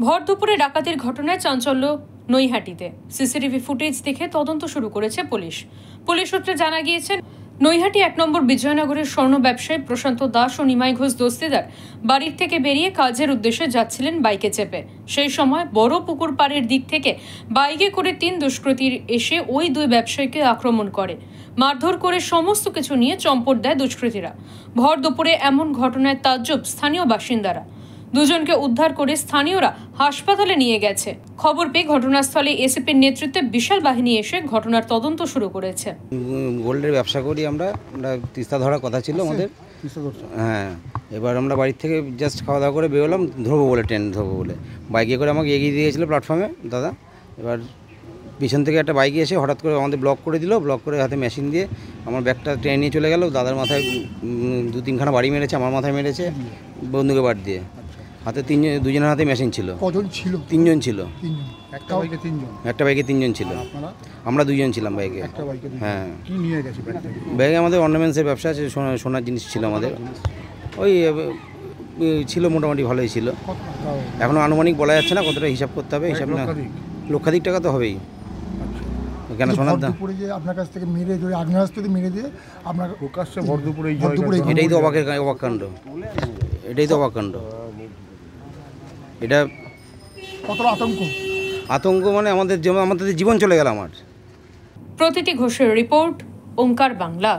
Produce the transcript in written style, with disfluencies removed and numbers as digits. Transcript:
ভর দুপুরে ডাকাতির ঘটনায় চাঞ্চল্য নৈহাটিতে। সিসিটিভি ফুটেজ দেখে তদন্ত শুরু করেছে পুলিশ। পুলিশ সূত্রে জানা গিয়েছে, নৈহাটি 1 নম্বর বিজয়নগরের স্বর্ণ ব্যবসায়ী প্রশান্ত দাস ও নিমাই ঘোষ দস্তিদার বাড়ির থেকে বেরিয়ে কাজের উদ্দেশ্যে যাচ্ছিলেন বাইকে চেপে। সেই সময় বড় পুকুর পাড়ের দিক থেকে বাইকে করে 3 দুষ্কৃতীর এসে ওই 2 ব্যবসায়ীকে আক্রমণ করে, মারধর করে সমস্ত কিছু নিয়ে চম্পট দেয় দুষ্কৃতীরা। ভর দুপুরে এমন ঘটনায় তাজ্জব স্থানীয় বাসিন্দারা। দুজনকে উদ্ধার করে স্থানীয়রা হাসপাতালে নিয়ে গেছে। খবর পেয়ে ঘটনাস্থলে এসিপির নেতৃত্বে বিশাল বাহিনী এসে ঘটনার তদন্ত শুরু করেছে। গোল্ডের ব্যবসা করি আমরা তিস্তা ধরার কথা ছিল আমাদের। হ্যাঁ, এবার আমরা বাড়ির থেকে জাস্ট খাওয়া দাওয়া করে বেরোলাম, ধরবো বলে ট্রেন ধরবো বলে। বাইকে করে আমাকে এগিয়ে দিয়ে গেছিলো প্ল্যাটফর্মে দাদা। এবার পিছন থেকে একটা বাইকে এসে হঠাৎ করে আমাদের ব্লক করে দিল। ব্লক করে হাতে মেশিন দিয়ে আমার ব্যাগটা ট্রেন নিয়ে চলে গেল। দাদার মাথায় 2-3খানা বাড়ি মেরেছে, আমার মাথায় মেরেছে বন্দুকের বাট দিয়ে। হাতে 2জনের হাতে মেশিন ছিল। কজন ছিল? 3 জন ছিল। একটা বাইকে 3 জন? একটা বাইকে 3 জন ছিল। আমরা 2 জন ছিলাম বাইকে। হ্যাঁ। কি নিয়ে গেছে ব্যাগে? আমাদের অর্নামেন্টসের ব্যবসা আছে, সোনার জিনিস ছিল আমাদের। ওই ছিল, মোটামুটি ভালোই ছিল। এখনও আনুমানিক বলা যাচ্ছে না, কতটা হিসাব করতে হবে। হিসাব না, লক্ষাধিক টাকা তো হবেই। কেন সোনার দাম? দুপুরে যে আপনার কাছ থেকে মেরে ধরে আগ্নেয়াস্ত্র মেরে দিয়ে আপনার প্রকাশ্যে ভর দুপুরে, এটাই তো অবাক কাণ্ড। এটাই তো অবাক কাণ্ড। এটা কতটা আতঙ্ক মানে আমাদের জীবন চলে গেল আমার। প্রতিটি ঘোষের রিপোর্ট, ওঙ্কার বাংলা।